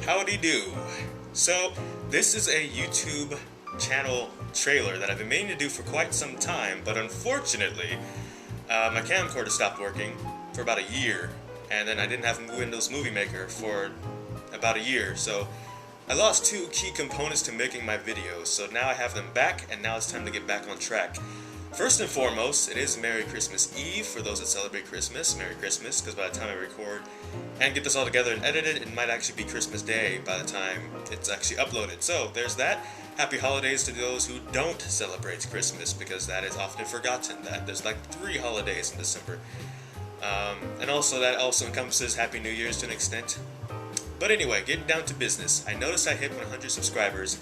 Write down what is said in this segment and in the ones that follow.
Howdy do. So, this is a YouTube channel trailer that I've been meaning to do for quite some time, but unfortunately, my camcorder stopped working for about a year, and then I didn't have Windows Movie Maker for about a year, so I lost two key components to making my videos, so now I have them back, and now it's time to get back on track. First and foremost, it is Merry Christmas Eve for those that celebrate Christmas. Merry Christmas, because by the time I record and get this all together and edit it, it might actually be Christmas Day by the time it's actually uploaded. So there's that. Happy holidays to those who don't celebrate Christmas, because that is often forgotten, that there's like 3 holidays in December. And also that also encompasses Happy New Year's to an extent. But anyway, getting down to business, I noticed I hit 100 subscribers.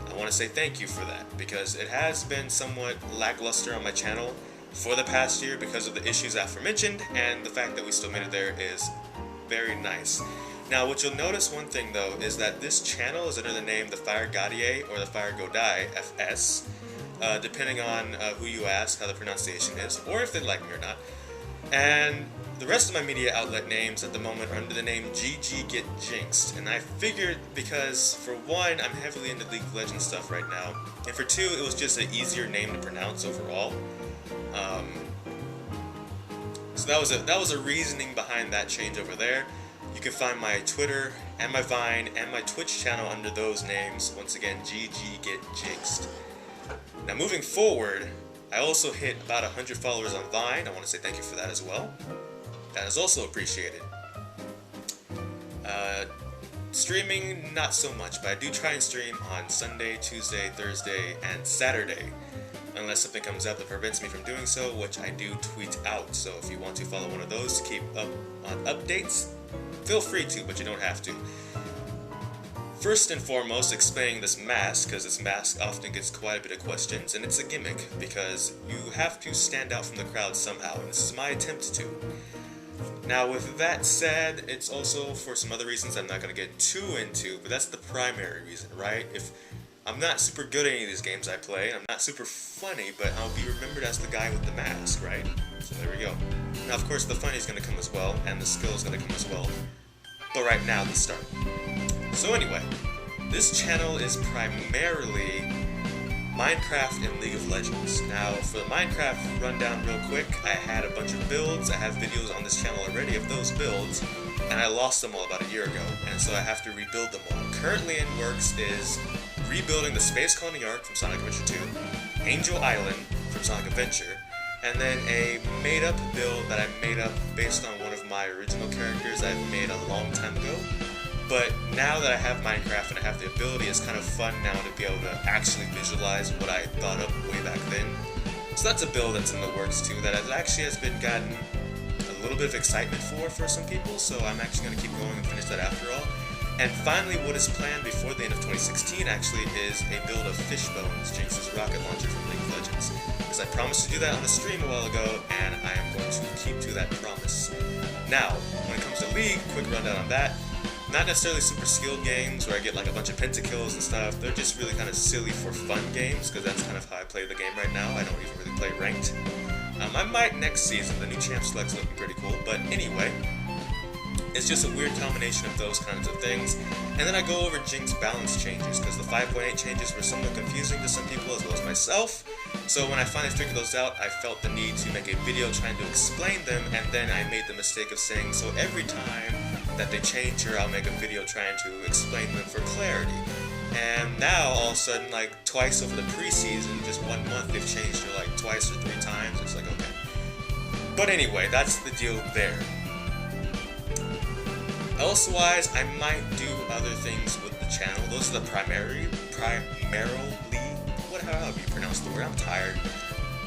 I want to say thank you for that, because it has been somewhat lackluster on my channel for the past year because of the issues aforementioned, and the fact that we still made it there is very nice. Now, what you'll notice, one thing though, is that this channel is under the name The Fire Gaudier or The Fire Godai FS, depending on who you ask, how the pronunciation is, or if they like me or not. And the rest of my media outlet names at the moment are under the name ggGetJinxed, and I figured because, for one, I'm heavily into League of Legends stuff right now, and for two, it was just an easier name to pronounce overall. So that was a reasoning behind that change over there. You can find my Twitter and my Vine and my Twitch channel under those names. Once again, ggGetJinxed. Now moving forward, I also hit about 100 followers on Vine. I want to say thank you for that as well. That is also appreciated. Streaming, not so much, but I do try and stream on Sunday, Tuesday, Thursday, and Saturday. Unless something comes up that prevents me from doing so, which I do tweet out. So if you want to follow one of those to keep up on updates, feel free to, but you don't have to. First and foremost, explaining this mask, because this mask often gets quite a bit of questions, and it's a gimmick, because you have to stand out from the crowd somehow, and this is my attempt to. Now, with that said, it's also for some other reasons I'm not going to get too into, but that's the primary reason, right? If I'm not super good at any of these games I play, I'm not super funny, but I'll be remembered as the guy with the mask, right? So there we go. Now, of course, the funny is going to come as well, and the skill is going to come as well. But right now, let's start. So anyway, this channel is primarily Minecraft and League of Legends. Now, for the Minecraft rundown real quick, I had a bunch of builds. I have videos on this channel already of those builds, and I lost them all about a year ago, and so I have to rebuild them all. Currently in works is rebuilding the Space Colony Ark from Sonic Adventure 2, Angel Island from Sonic Adventure, and then a made-up build that I made up based on one of my original characters I've made a long time ago. But now that I have Minecraft and I have the ability, it's kind of fun now to be able to actually visualize what I thought of way back then. So that's a build that's in the works too, that actually has been gotten a little bit of excitement for some people, so I'm actually going to keep going and finish that after all. And finally, what is planned before the end of 2016 actually is a build of Fishbones, Jinx's rocket launcher from League of Legends. Because I promised to do that on the stream a while ago, and I am going to keep to that promise. Now, when it comes to League, quick rundown on that. Not necessarily super skilled games where I get like a bunch of pentakills and stuff. They're just really kind of silly for fun games, because that's kind of how I play the game right now. I don't even really play ranked. I might next season. The new champ select's looking pretty cool. But anyway, it's just a weird combination of those kinds of things. And then I go over Jinx balance changes, because the 5.8 changes were somewhat confusing to some people as well as myself. So when I finally figured those out, I felt the need to make a video trying to explain them, and then I made the mistake of saying, so every time that they change here, I'll make a video trying to explain them for clarity. And now, all of a sudden, like twice over the preseason, just 1 month, they've changed it like twice or 3 times. It's like, okay. But anyway, that's the deal there. Elsewise, I might do other things with the channel. Those are the primarily, however you pronounce the word. I'm tired.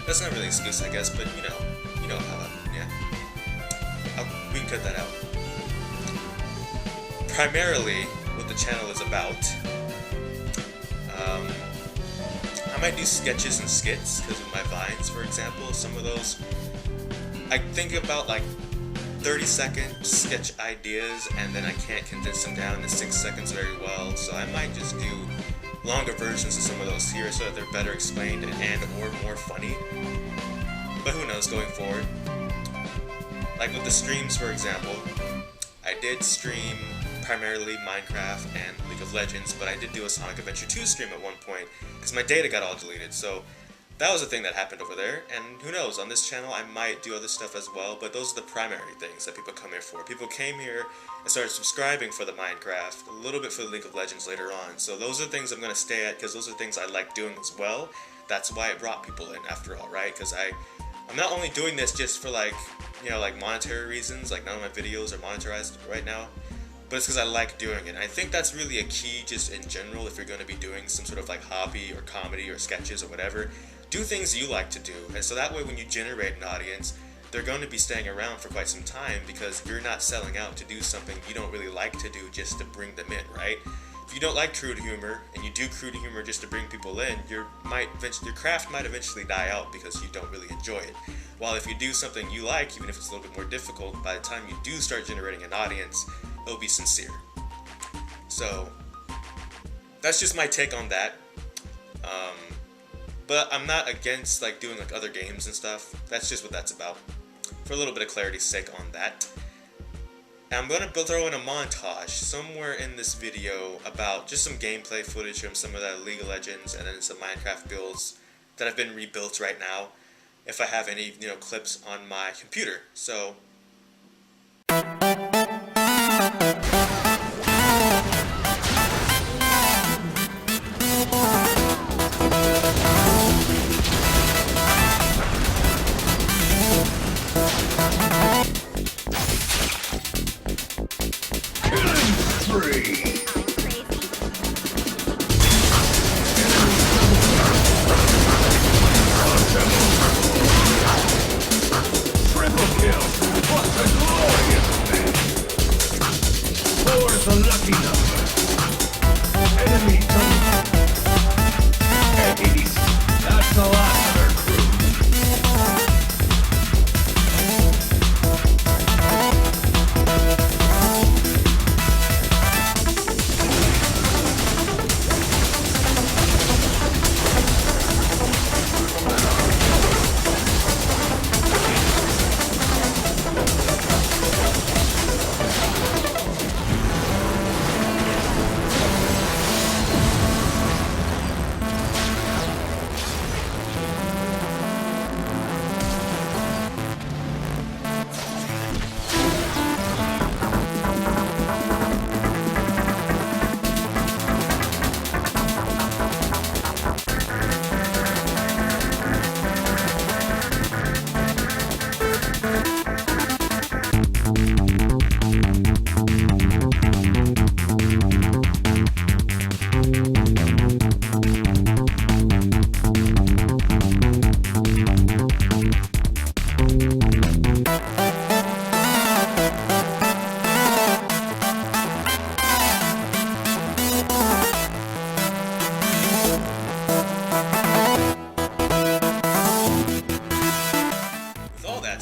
That's not really an excuse, I guess, but you know how, yeah. We can cut that out. Primarily, what the channel is about, I might do sketches and skits, because of my Vines, for example, some of those, I think about like 30-second sketch ideas, and then I can't condense them down to 6 seconds very well, so I might just do longer versions of some of those here so that they're better explained and or more funny. But who knows going forward. Like with the streams, for example, I did stream primarily Minecraft and League of Legends, but I did do a Sonic Adventure 2 stream at one point because my data got all deleted, so that was a thing that happened over there, and who knows, on this channel I might do other stuff as well, but those are the primary things that people come here for. People came here and started subscribing for the Minecraft, a little bit for the League of Legends later on, so those are things I'm going to stay at because those are things I like doing as well. That's why it brought people in after all, right? Because I'm not only doing this just for like, you know, like monetary reasons, like none of my videos are monetized right now, but it's because I like doing it. And I think that's really a key just in general if you're going to be doing some sort of like hobby or comedy or sketches or whatever. Do things you like to do, and so that way when you generate an audience, they're going to be staying around for quite some time because you're not selling out to do something you don't really like to do just to bring them in, right? If you don't like crude humor and you do crude humor just to bring people in, your craft might eventually die out because you don't really enjoy it. While if you do something you like, even if it's a little bit more difficult, by the time you do start generating an audience, it'll be sincere. So that's just my take on that. But I'm not against like doing like other games and stuff. That's just what that's about. For a little bit of clarity's sake on that. And I'm going to throw in a montage somewhere in this video about just some gameplay footage from some of the League of Legends and then some Minecraft builds that have been rebuilt right now. If I have any, you know, clips on my computer. So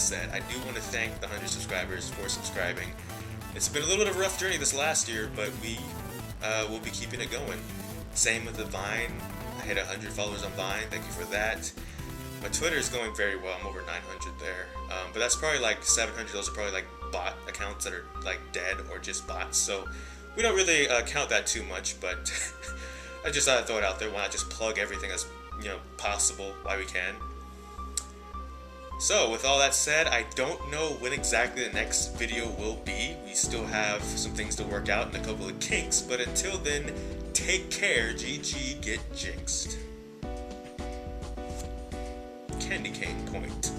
said, I do want to thank the 100 subscribers for subscribing. It's been a little bit of a rough journey this last year, but we will be keeping it going. Same with the Vine. I hit 100 followers on Vine. Thank you for that. My Twitter is going very well. I'm over 900 there. But that's probably like 700. Those are probably like bot accounts that are like dead or just bots. So we don't really count that too much, but I just thought I'd throw it out there. Why not just plug everything as possible while we can. So, with all that said, I don't know when exactly the next video will be. We still have some things to work out and a couple of kinks, but until then, take care, GG, get jinxed. Candy cane point.